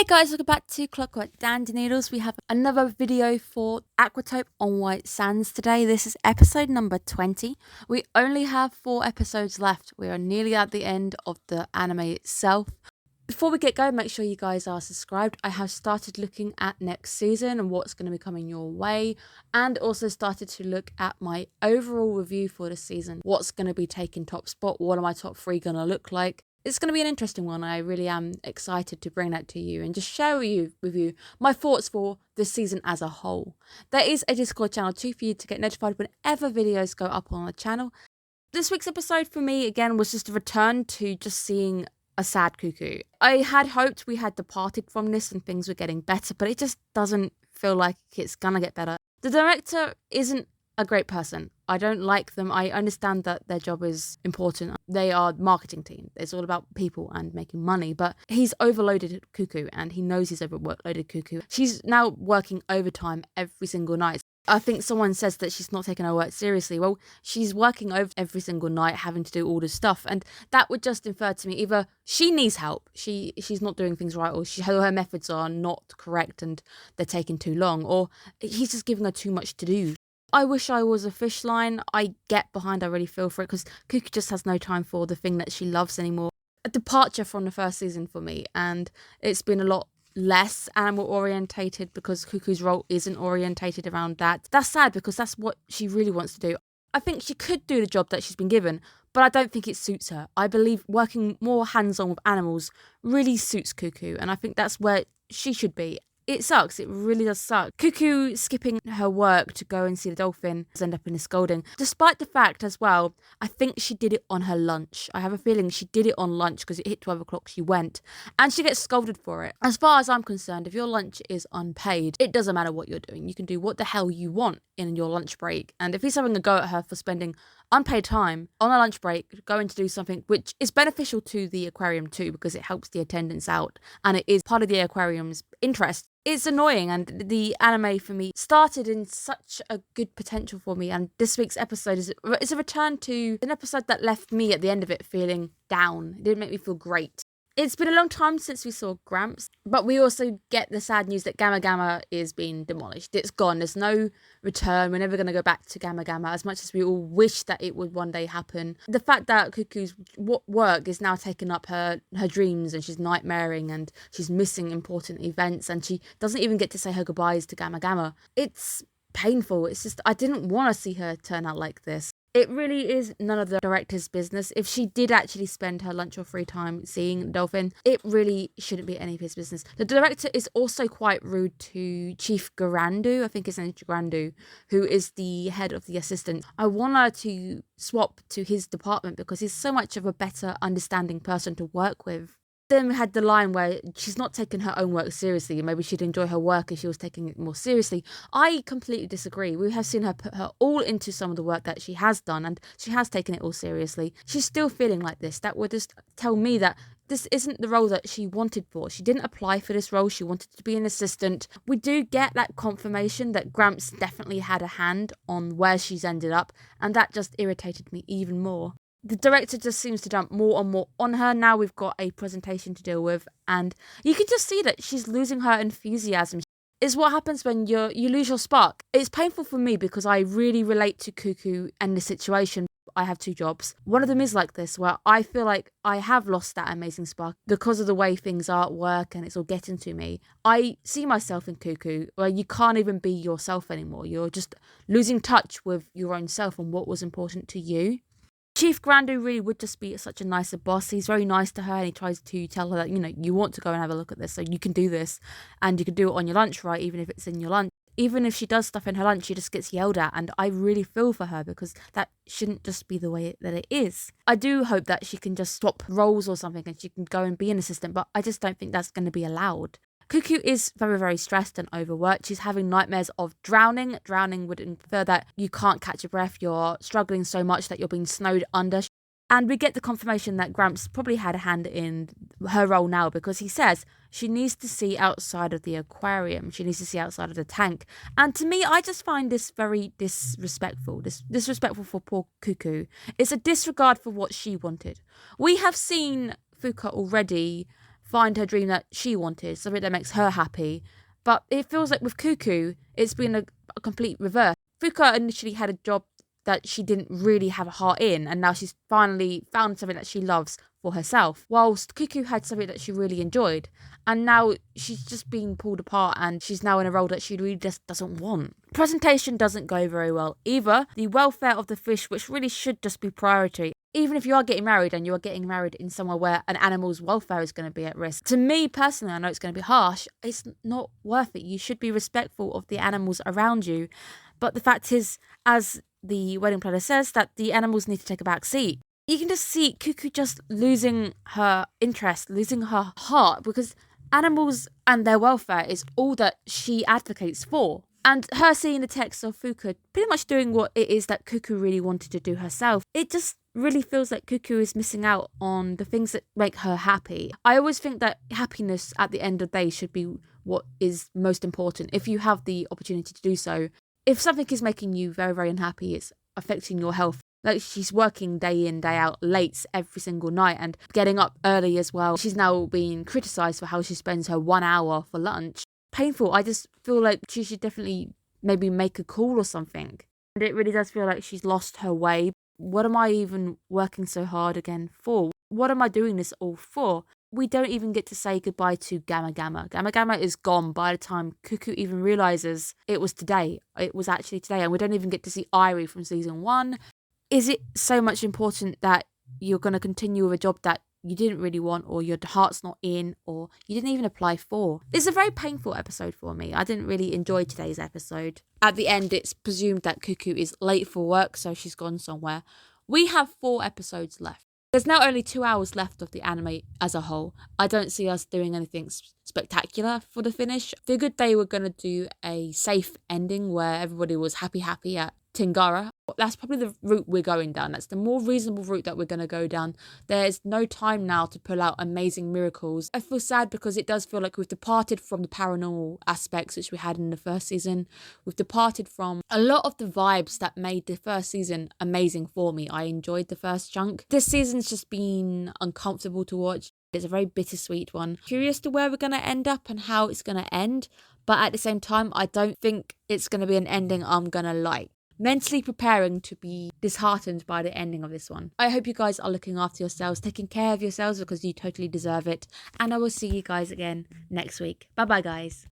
Hey guys, welcome back to Clockwork Dandy Noodles. We have another video for Aquatope on White Sands today. This is episode number 20. We only have 4 episodes left. We are nearly at the end of the anime itself. Before we get going, make sure you guys are subscribed. I have started looking at next season and what's going to be coming your way, and also started to look at my overall review for the season. What's going to be taking top spot? What are my top 3 going to look like? It's going to be an interesting one. I really am excited to bring that to you and just share with you my thoughts for this season as a whole. There is a Discord channel too for you to get notified whenever videos go up on the channel. This week's episode for me, again, was just a return to just seeing a sad Cuckoo. I had hoped we had departed from this and things were getting better, but it just doesn't feel like it's going to get better. The director isn't a great person. I don't like them. I understand that their job is important. They are marketing team. It's all about people and making money, but he's overloaded Cuckoo and he knows he's overloaded Cuckoo. She's now working overtime every single night. I think someone says that she's not taking her work seriously. Well, she's working over every single night, having to do all this stuff, and that would just infer to me either she needs help, she's not doing things right, or her methods are not correct and they're taking too long, or he's just giving her too much to do. I wish I was a fish line. I get behind, I really feel for it, because Cuckoo just has no time for the thing that she loves anymore. A departure from the first season for me, and it's been a lot less animal orientated because Cuckoo's role isn't orientated around that. That's sad because that's what she really wants to do. I think she could do the job that she's been given, but I don't think it suits her. I believe working more hands-on with animals really suits Cuckoo, and I think that's where she should be. It sucks. It really does suck. Cuckoo skipping her work to go and see the dolphin end up in a scolding. Despite the fact as well, I think she did it on her lunch. I have a feeling she did it on lunch because it hit 12 o'clock, she went. And she gets scolded for it. As far as I'm concerned, if your lunch is unpaid, it doesn't matter what you're doing. You can do what the hell you want in your lunch break. And if he's having a go at her for spending unpaid time on a lunch break, going to do something which is beneficial to the aquarium too, because it helps the attendants out and it is part of the aquarium's interest. It's annoying, and the anime for me started in such a good potential for me, and this week's episode is a return to an episode that left me at the end of it feeling down. It didn't make me feel great. It's been a long time since we saw Gramps, but we also get the sad news that Gamma Gamma is being demolished. It's gone. There's no return. We're never going to go back to Gamma Gamma, as much as we all wish that it would one day happen. The fact that Cuckoo's work is now taking up her dreams, and she's nightmaring, and she's missing important events, and she doesn't even get to say her goodbyes to Gamma Gamma. It's painful. It's just, I didn't want to see her turn out like this. It really is none of the director's business. If she did actually spend her lunch or free time seeing the dolphin, it really shouldn't be any of his business. The director is also quite rude to Chief Garandu, I think his name is Garandu, who is the head of the assistant. I want her to swap to his department because he's so much of a better understanding person to work with. Then we had the line where she's not taking her own work seriously, and maybe she'd enjoy her work if she was taking it more seriously. I completely disagree. We have seen her put her all into some of the work that she has done, and she has taken it all seriously. She's still feeling like this. That would just tell me that this isn't the role that she wanted for. She didn't apply for this role. She wanted to be an assistant. We do get that confirmation that Gramps definitely had a hand on where she's ended up, and that just irritated me even more. The director just seems to dump more and more on her. Now we've got a presentation to deal with, and you can just see that she's losing her enthusiasm. It's what happens when you lose your spark. It's painful for me because I really relate to Cuckoo and the situation. I have 2 jobs. One of them is like this, where I feel like I have lost that amazing spark because of the way things are at work and it's all getting to me. I see myself in Cuckoo, where you can't even be yourself anymore. You're just losing touch with your own self and what was important to you. Chief Grandu really would just be such a nicer boss. He's very nice to her, and he tries to tell her that, you want to go and have a look at this, so you can do this, and you can do it on your lunch, right, even if it's in your lunch. Even if she does stuff in her lunch, she just gets yelled at, and I really feel for her because that shouldn't just be the way that it is. I do hope that she can just swap roles or something and she can go and be an assistant, but I just don't think that's going to be allowed. Cuckoo is very, very stressed and overworked. She's having nightmares of drowning. Drowning would infer that you can't catch your breath, you're struggling so much that you're being snowed under. And we get the confirmation that Gramps probably had a hand in her role now because he says she needs to see outside of the aquarium. She needs to see outside of the tank. And to me, I just find this very disrespectful. Disrespectful for poor Cuckoo. It's a disregard for what she wanted. We have seen Fuka already find her dream that she wanted, something that makes her happy. But it feels like with Cuckoo, it's been a complete reverse. Fuka initially had a job that she didn't really have a heart in, and now she's finally found something that she loves for herself, whilst Cuckoo had something that she really enjoyed, and now she's just being pulled apart and she's now in a role that she really just doesn't want. Presentation doesn't go very well either. The welfare of the fish, which really should just be priority, even if you are getting married and you are getting married in somewhere where an animal's welfare is going to be at risk. To me personally, I know it's going to be harsh, it's not worth it. You should be respectful of the animals around you, but the fact is, as the wedding planner says, that the animals need to take a back seat. You can just see Cuckoo just losing her interest, losing her heart, because animals and their welfare is all that she advocates for. And her seeing the text of Fuka pretty much doing what it is that Cuckoo really wanted to do herself, it just really feels like Cuckoo is missing out on the things that make her happy. I always think that happiness at the end of the day should be what is most important, if you have the opportunity to do so. If something is making you very, very unhappy, it's affecting your health. Like, she's working day in, day out, late every single night and getting up early as well. She's now being criticised for how she spends her 1 hour for lunch. Painful. I just feel like she should definitely maybe make a call or something. And it really does feel like she's lost her way. What am I even working so hard again for? What am I doing this all for? We don't even get to say goodbye to Gamma Gamma. Gamma Gamma is gone by the time Cuckoo even realises it was today. It was actually today. And we don't even get to see Irie from season 1. Is it so much important that you're going to continue with a job that you didn't really want, or your heart's not in, or you didn't even apply for? It's a very painful episode for me. I didn't really enjoy today's episode. At the end, it's presumed that Cuckoo is late for work, so she's gone somewhere. We have 4 episodes left. There's now only 2 hours left of the anime as a whole. I don't see us doing anything spectacular for the finish. Figured they were going to do a safe ending where everybody was happy at Tingara. That's probably the route we're going down. That's the more reasonable route that we're going to go down. There's no time now to pull out amazing miracles. I feel sad because it does feel like we've departed from the paranormal aspects which we had in the first season. We've departed from a lot of the vibes that made the first season amazing for me. I enjoyed the first chunk. This season's just been uncomfortable to watch. It's a very bittersweet one. Curious to where we're going to end up and how it's going to end. But at the same time, I don't think it's going to be an ending I'm going to like. Mentally preparing to be disheartened by the ending of this one. I hope you guys are looking after yourselves, taking care of yourselves, because you totally deserve it. And I will see you guys again next week. Bye bye, guys.